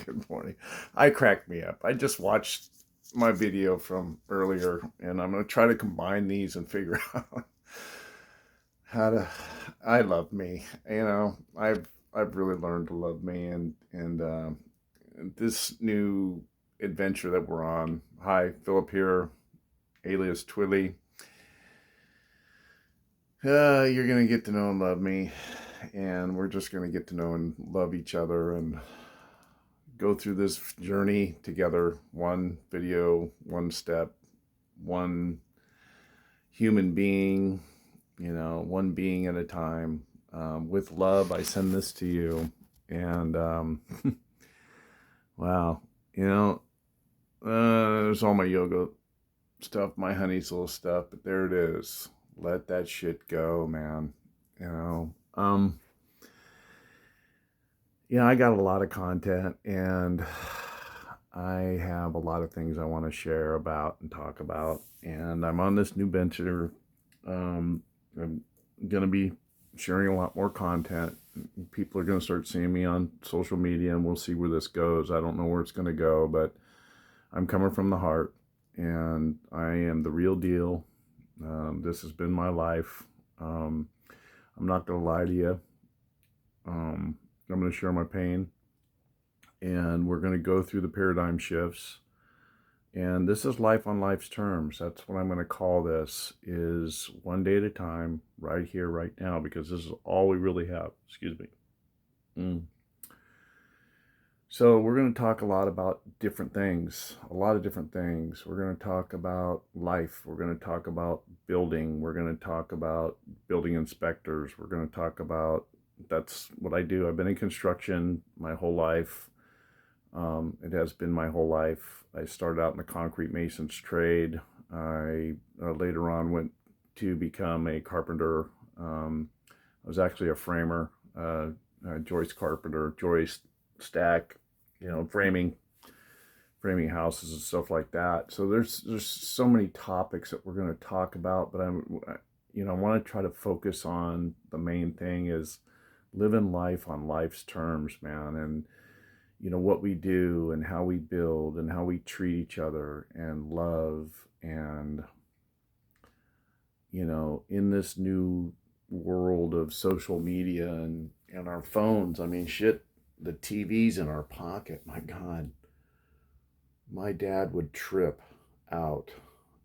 Good morning. I cracked me up. I just watched my video from earlier, and I'm going to try to combine these and figure out how to. I love me. I've really learned to love me, and this new adventure that we're on. Hi, Philip here, alias Twilly. You're going to get to know and love me, and we're just going to get to know and love each other and go through this journey together, one video, one step, one human being, one being at a time. With love, I send this to you. And wow, there's all my yoga stuff, my honey's little stuff, but there it is. Let that shit go, man. You know, um, I got a lot of content, and I have a lot of things I want to share about and talk about. And I'm on this new venture. I'm going to be sharing a lot more content. People are going to start seeing me on social media, and we'll see where this goes. I don't know where it's going to go, but I'm coming from the heart, and I am the real deal. This has been my life. I'm not going to lie to you. I'm going to share my pain, and we're going to go through the paradigm shifts. And this is life on life's terms. That's what I'm going to call this, is one day at a time, right here, right now, because this is all we really have. Excuse me. So we're going to talk a lot about different things, a lot of different things. We're going to talk about life. We're going to talk about building. We're going to talk about building inspectors. We're going to talk about, that's what I do. I've been in construction my whole life. It has been my whole life. I started out in the concrete mason's trade. I later on went to become a carpenter. I was actually a framer, joist carpenter, joist stack, framing houses and stuff like that. So there's so many topics that we're going to talk about, but I want to try to focus on the main thing is living life on life's terms, man, and what we do and how we build and how we treat each other and love. And in this new world of social media and our phones, I mean, shit, the TV's in our pocket. My God, my dad would trip out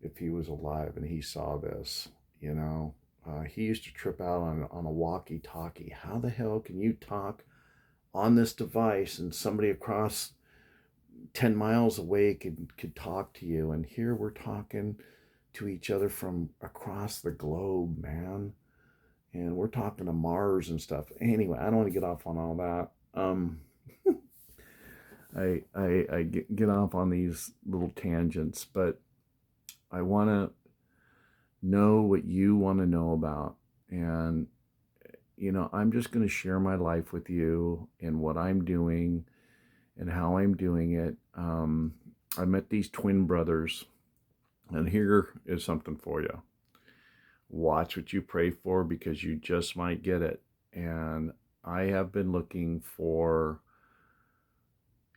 if he was alive and he saw this. He used to trip out on a walkie-talkie. How the hell can you talk on this device and somebody across 10 miles away could talk to you? And here we're talking to each other from across the globe, man. And we're talking to Mars and stuff. Anyway, I don't want to get off on all that. I get off on these little tangents, but I want to know what you want to know about. And I'm just going to share my life with you and what I'm doing and how I'm doing it. I met these twin brothers, and here is something for you. Watch what you pray for, because you just might get it. And I have been looking for,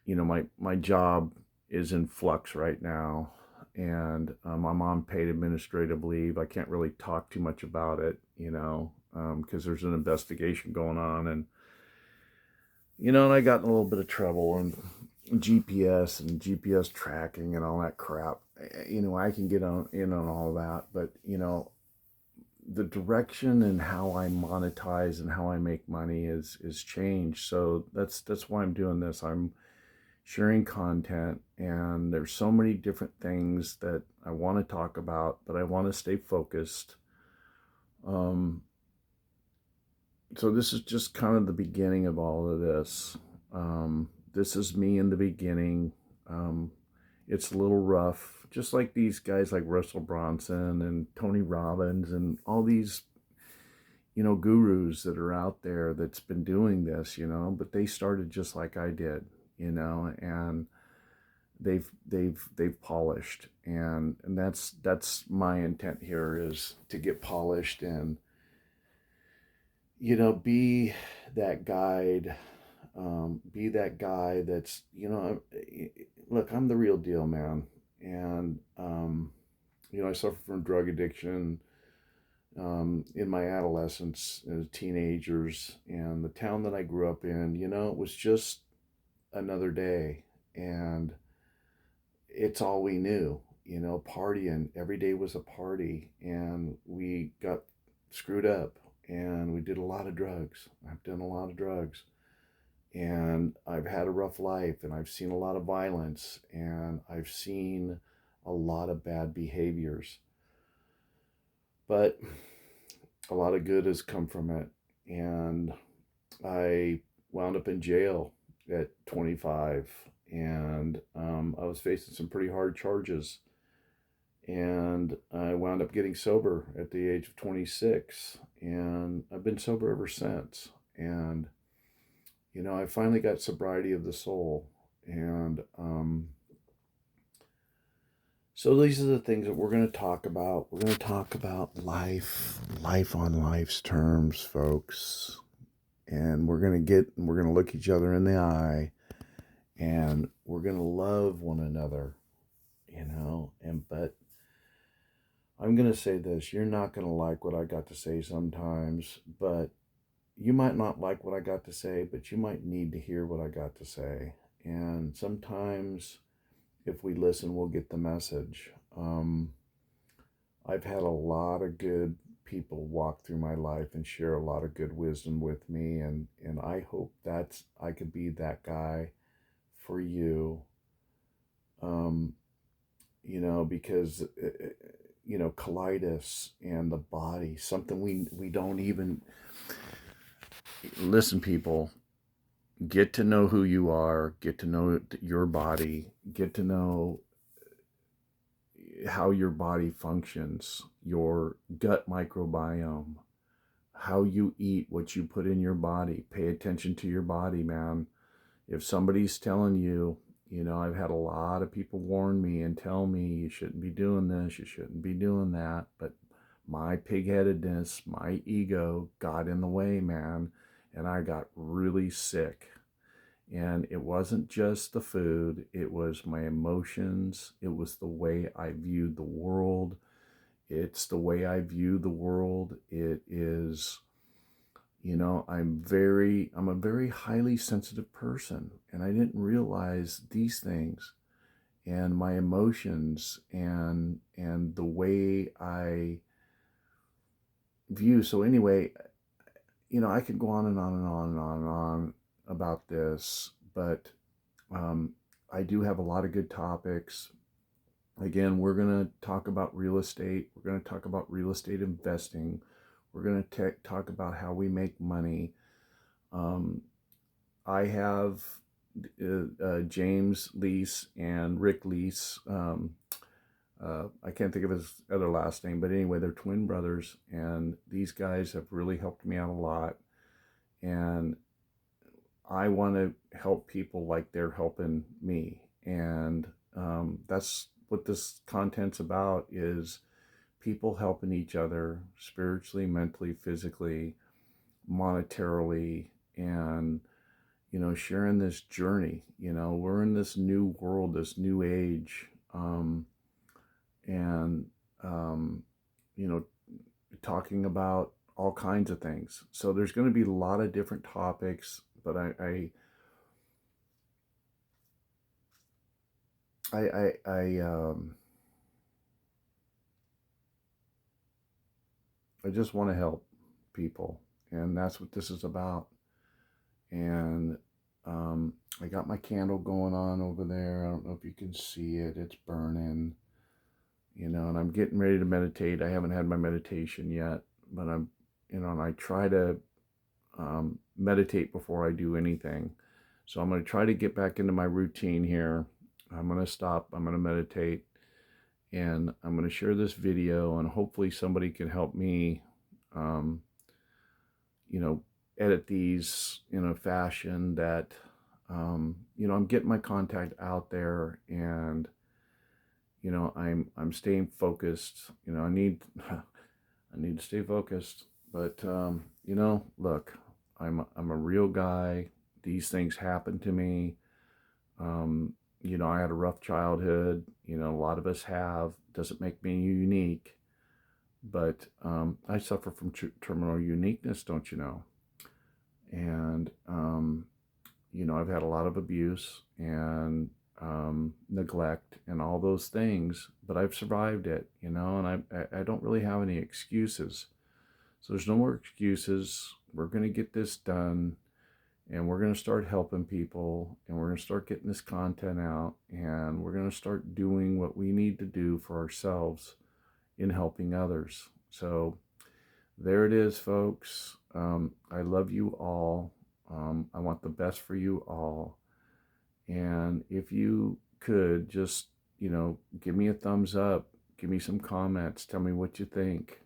my job is in flux right now, and I'm on paid administrative leave. I can't really talk too much about it, because there's an investigation going on, and I got in a little bit of trouble, and GPS tracking and all that crap. I can get in on all that, but the direction and how I monetize and how I make money is changed. So that's why I'm doing this. I'm sharing content, and there's so many different things that I want to talk about, but I want to stay focused. So this is just kind of the beginning of all of this. This is me in the beginning. It's a little rough, just like these guys like Russell Bronson and Tony Robbins and all these, gurus that are out there that's been doing this, but they started just like I did, and they've polished, and that's my intent here, is to get polished and be that guide, be that guy that's, look, I'm the real deal, man. And, I suffered from drug addiction in my adolescence as teenagers. And the town that I grew up in, it was just another day. And it's all we knew, partying. Every day was a party. And we got screwed up and we did a lot of drugs. I've done a lot of drugs. And I've had a rough life, and I've seen a lot of violence, and I've seen a lot of bad behaviors. But a lot of good has come from it. And I wound up in jail at 25, and I was facing some pretty hard charges. And I wound up getting sober at the age of 26, and I've been sober ever since. And I finally got sobriety of the soul. And so these are the things that we're going to talk about. We're going to talk about life on life's terms, folks. And we're going to look each other in the eye, and we're going to love one another, but I'm going to say this, you're not going to like what I got to say sometimes, but you might not like what I got to say, but you might need to hear what I got to say. And sometimes if we listen, we'll get the message. I've had a lot of good people walk through my life and share a lot of good wisdom with me. And I hope I could be that guy for you. Because, colitis and the body, something we don't even listen, people. Get to know who you are, get to know your body, get to know how your body functions, your gut microbiome, how you eat, what you put in your body. Pay attention to your body, man. If somebody's telling you, I've had a lot of people warn me and tell me you shouldn't be doing this, you shouldn't be doing that, but my pig-headedness, my ego got in the way, man, and I got really sick. And it wasn't just the food, it was my emotions, it was the way I viewed the world. It's the way I view the world. It is, I'm a very highly sensitive person, and I didn't realize these things and my emotions and the way I view. So anyway, I could go on and on and on and on and on about this, but I do have a lot of good topics. Again, we're going to talk about real estate. We're going to talk about real estate investing. We're going to talk about how we make money. I have James Lease and Rick Lease. I can't think of his other last name, but anyway, they're twin brothers, and these guys have really helped me out a lot. And I want to help people like they're helping me. And that's what this content's about, is people helping each other spiritually, mentally, physically, monetarily, and, sharing this journey. We're in this new world, this new age, and, talking about all kinds of things. So there's going to be a lot of different topics, but I just want to help people, and that's what this is about. And I got my candle going on over there. I don't know if you can see it. It's burning, and I'm getting ready to meditate. I haven't had my meditation yet, but I'm, and I try to meditate before I do anything. So I'm going to try to get back into my routine here. I'm going to stop. I'm going to meditate, and I'm going to share this video, and hopefully somebody can help me, edit these in a fashion that, I'm getting my contact out there, and, I'm staying focused. I need to stay focused, but, look, I'm a real guy. these things happen to me. Um, I had a rough childhood. A lot of us have. Doesn't make me unique, but I suffer from terminal uniqueness, don't you know? And I've had a lot of abuse and neglect and all those things, but I've survived it, and I don't really have any excuses. So there's no more excuses. We're going to get this done, and we're going to start helping people, and we're going to start getting this content out, and we're going to start doing what we need to do for ourselves in helping others. So there it is, folks. I love you all. I want the best for you all. And if you could just, give me a thumbs up, give me some comments, tell me what you think.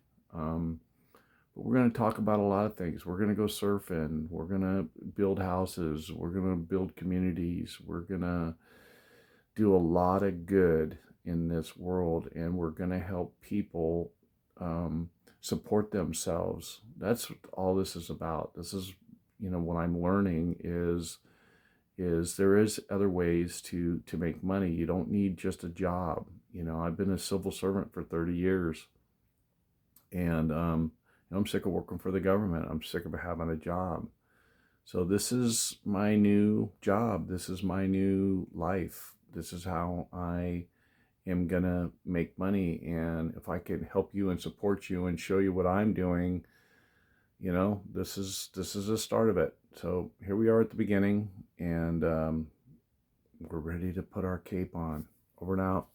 But we're going to talk about a lot of things. We're going to go surfing. We're going to build houses. We're going to build communities. We're going to do a lot of good in this world, and we're going to help people support themselves. That's what all this is about. This is, what I'm learning is there is other ways to make money. You don't need just a job. I've been a civil servant for 30 years, and I'm sick of working for the government. I'm sick of having a job. So this is my new job. This is my new life. This is how I am gonna make money. And if I can help you and support you and show you what I'm doing, this is the start of it. So here we are at the beginning, and we're ready to put our cape on. Over and out.